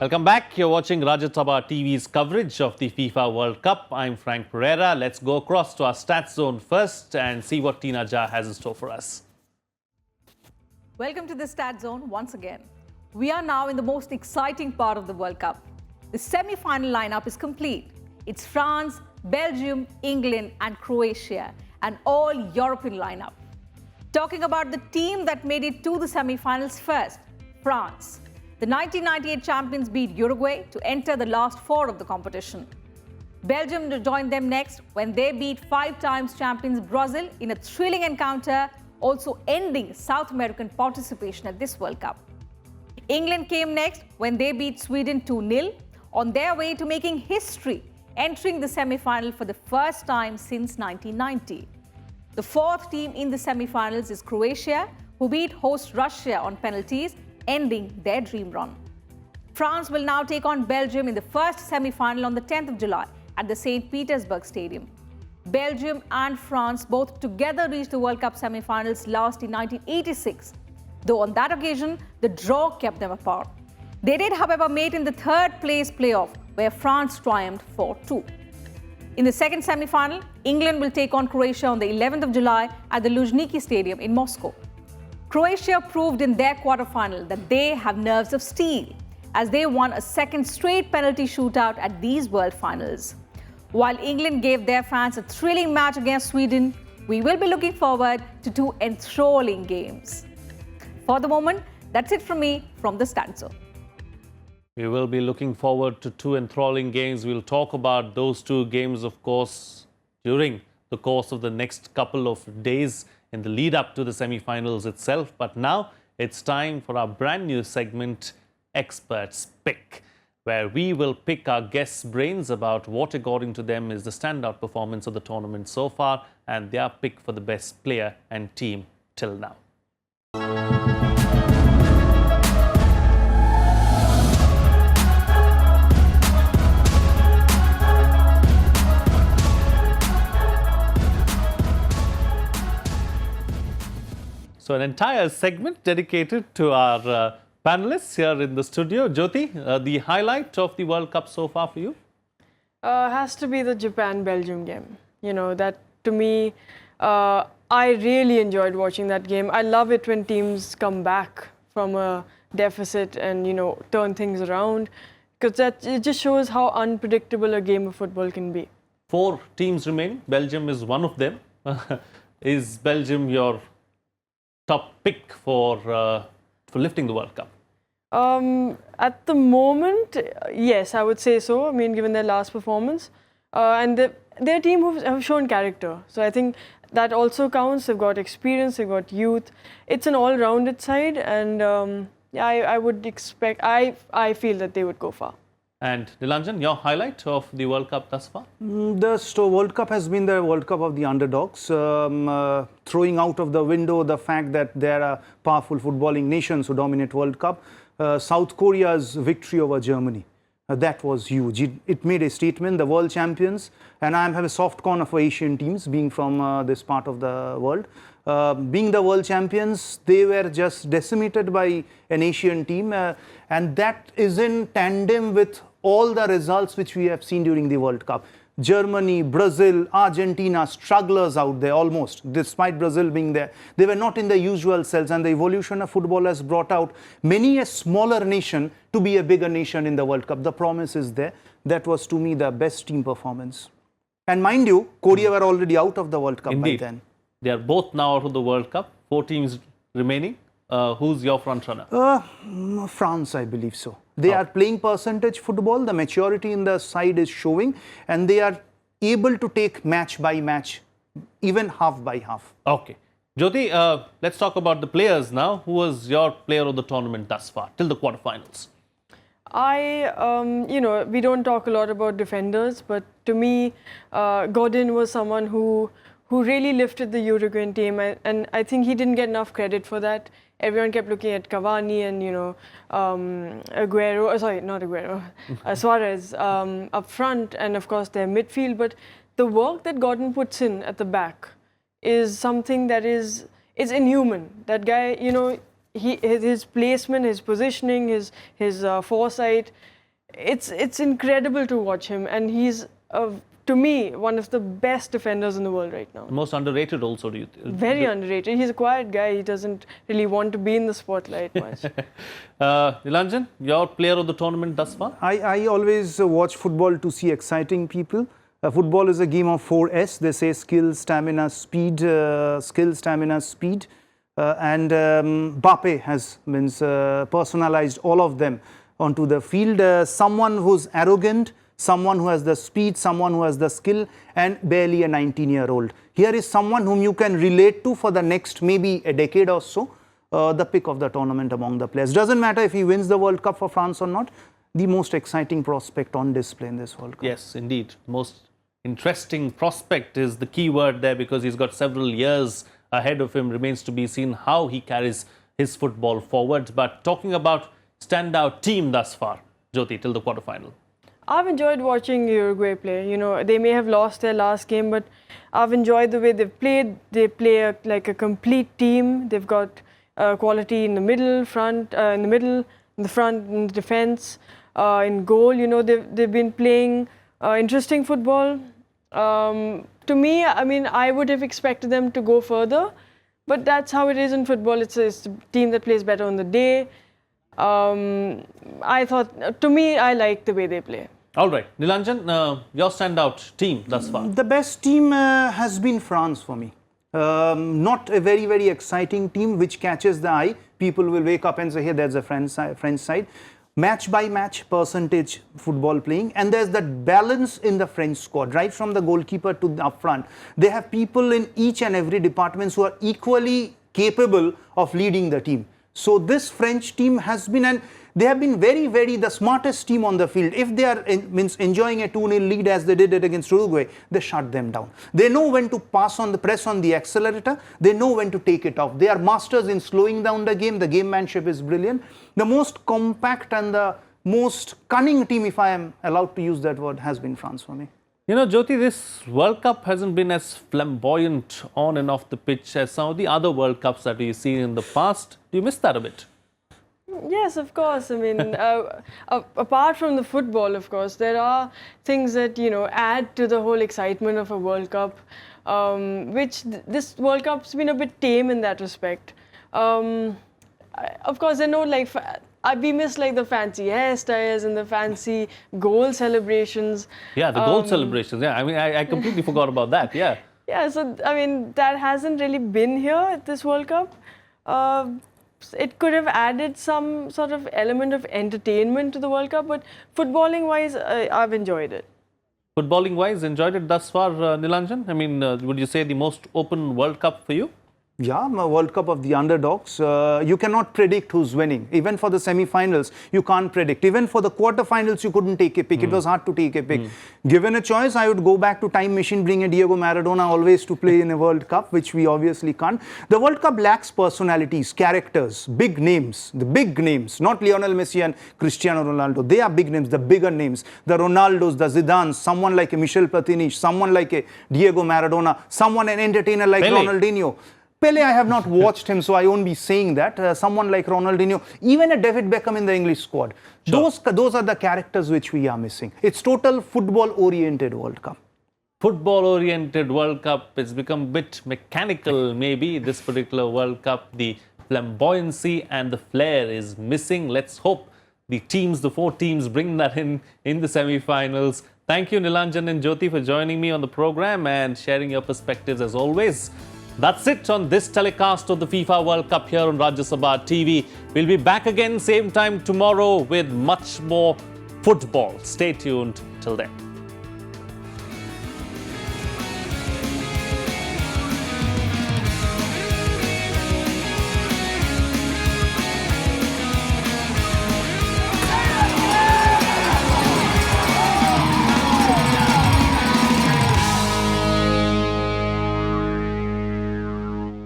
Welcome back. You're watching Rajat Sabha TV's coverage of the FIFA World Cup. I'm Frank Pereira. Let's go across to our stats zone first and see what Tina Jha has in store for us. Welcome to the Stat Zone once again. We are now in the most exciting part of the World Cup. The semi-final lineup is complete. It's France, Belgium, England and Croatia, an all-European lineup. Talking about the team that made it to the semi-finals first, France. The 1998 champions beat Uruguay to enter the last four of the competition. Belgium joined them next when they beat five times champions Brazil in a thrilling encounter, also ending South American participation at this World Cup. England came next when they beat Sweden 2-0 on their way to making history, entering the semi-final for the first time since 1990. The fourth team in the semi-finals is Croatia, who beat host Russia on penalties, ending their dream run. France will now take on Belgium in the first semi-final on the 10th of July at the St. Petersburg Stadium. Belgium and France both together reached the World Cup semi-finals last in 1986, though on that occasion, the draw kept them apart. They did, however, meet in the third place playoff, where France triumphed 4-2. In the second semi-final, England will take on Croatia on the 11th of July at the Luzhniki Stadium in Moscow. Croatia proved in their quarterfinal that they have nerves of steel, as they won a second straight penalty shootout at these World Finals. While England gave their fans a thrilling match against Sweden, we will be looking forward to two enthralling games. For the moment, that's it from me from the Stat Zone. We will be looking forward to two enthralling games. We'll talk about those two games, of course, during the course of the next couple of days in the lead up to the semi-finals itself. But now it's time for our brand new segment, Experts Pick, where we will pick our guests' brains about what, according to them, is the standout performance of the tournament so far and their pick for the best player and team till now. So an entire segment dedicated to our panelists here in the studio. Jyoti, the highlight of the World Cup so far for you? Has to be the Japan-Belgium game. You know, that to me, I really enjoyed watching that game. I love it when teams come back from a deficit and, you know, turn things around, because it just shows how unpredictable a game of football can be. Four teams remaining. Belgium is one of them. Is Belgium your top pick for lifting the World Cup? At the moment, yes, I would say so. I mean, given their last performance. And they're a team who have shown character. So I think that also counts. They've got experience, they've got youth. It's an all-rounded side. And yeah, I would expect, I feel that they would go far. And Nilanjan, your highlight of the World Cup thus far? The World Cup has been the World Cup of the underdogs, throwing out of the window the fact that there are powerful footballing nations who dominate World Cup. South Korea's victory over Germany, that was huge. It made a statement, the world champions, and I have a soft corner for Asian teams, being from this part of the world. Being the world champions, they were just decimated by an Asian team, and that is in tandem with all the results which we have seen during the World Cup. Germany, Brazil, Argentina, strugglers out there almost, despite Brazil being there. They were not in the usual cells, and the evolution of football has brought out many a smaller nation to be a bigger nation in the World Cup. The promise is there. That was, to me, the best team performance. And mind you, Korea were already out of the World Cup Indeed. by then. They are both now out of the World Cup. Four teams remaining. Who's your front runner? France, I believe so. They are playing percentage football. The maturity in the side is showing, and they are able to take match by match, even half by half. Okay. Jyoti, let's talk about the players now. Who was your player of the tournament thus far, till the quarterfinals? You know, we don't talk a lot about defenders, but to me, Godin was someone who really lifted the Uruguayan team, and I think he didn't get enough credit for that. Everyone kept looking at Cavani and, you know, Aguero, sorry, not Aguero, Suarez up front, and of course their midfield. But the work that Godin puts in at the back is something that is inhuman. That guy, you know, his placement, his positioning, his foresight, it's incredible to watch him, and he's to me one of the best defenders in the world right now. Most underrated also, do you think? Very underrated. He's a quiet guy. He doesn't really want to be in the spotlight much. Nilanjan, your player of the tournament thus far? I always watch football to see exciting people. Football is a game of 4S. They say skill, stamina, speed. And Mbappe has personalized all of them onto the field. Someone who's arrogant, someone who has the speed, someone who has the skill, and barely a 19-year-old. Here is someone whom you can relate to for the next maybe a decade or so. The pick of the tournament among the players. Doesn't matter if he wins the World Cup for France or not. The most exciting prospect on display in this World Cup. Yes, indeed. Most interesting prospect is the key word there, because he's got several years ahead of him. Remains to be seen how he carries his football forward. But talking about standout team thus far, Jyoti, till the quarterfinal. I've enjoyed watching Uruguay play. You know, they may have lost their last game, but I've enjoyed the way they've played. They play like a complete team. They've got quality in the middle, front, in the front, in the defense, in goal. You know, they've been playing interesting football. To me, I mean, I would have expected them to go further, but that's how it is in football. It's a team that plays better on the day. I thought, to me, I like the way they play. All right, Nilanjan, your standout team thus far? The best team has been France for me. Not a very, very exciting team which catches the eye. People will wake up and say, hey, there's a French side. Match by match percentage football playing, and there's that balance in the French squad, right from the goalkeeper to the up front. They have people in each and every department who are equally capable of leading the team. So this French team has been, and they have been very, very the smartest team on the field. If they are enjoying a 2-0 lead as they did it against Uruguay, they shut them down. They know when to press on the accelerator. They know when to take it off. They are masters in slowing down the game. The gamemanship is brilliant. The most compact and the most cunning team, if I am allowed to use that word, has been France for me. You know, Jyoti, this World Cup hasn't been as flamboyant on and off the pitch as some of the other World Cups that we've seen in the past. Do you miss that a bit? Yes, of course. I mean, apart from the football, of course, there are things that, you know, add to the whole excitement of a World Cup, which this World Cup's been a bit tame in that respect. Of course, I know, like, we miss like the fancy hairstyles and the fancy goal celebrations. Yeah, the goal celebrations. Yeah, I mean, I completely forgot about that. Yeah. Yeah, so I mean, that hasn't really been here at this World Cup. It could have added some sort of element of entertainment to the World Cup, but footballing-wise, I've enjoyed it. Footballing-wise, enjoyed it thus far, Nilanjan? I mean, would you say the most open World Cup for you? Yeah, a World Cup of the underdogs. You cannot predict who's winning. Even for the semi-finals, you can't predict. Even for the quarter-finals, you couldn't take a pick. It was hard to take a pick. Given a choice, I would go back to time machine, bring a Diego Maradona always to play in a World Cup, which we obviously can't. The World Cup lacks personalities, characters, big names. The big names, not Lionel Messi and Cristiano Ronaldo. They are big names, the bigger names. The Ronaldos, the Zidane, someone like a Michel Platini, someone like a Diego Maradona, someone an entertainer like Pele. Ronaldinho. Pele, I have not watched him, so I won't be saying that. Someone like Ronaldinho, even a David Beckham in the English squad. Sure. Those are the characters which we are missing. It's total football-oriented World Cup. Football-oriented World Cup. It's become a bit mechanical, maybe, this particular World Cup. The flamboyancy and the flair is missing. Let's hope the teams, the 4 teams, bring that in the semi-finals. Thank you, Nilanjan and Jyoti, for joining me on the program and sharing your perspectives as always. That's it on this telecast of the FIFA World Cup here on Rajya Sabha TV. We'll be back again same time tomorrow with much more football. Stay tuned till then.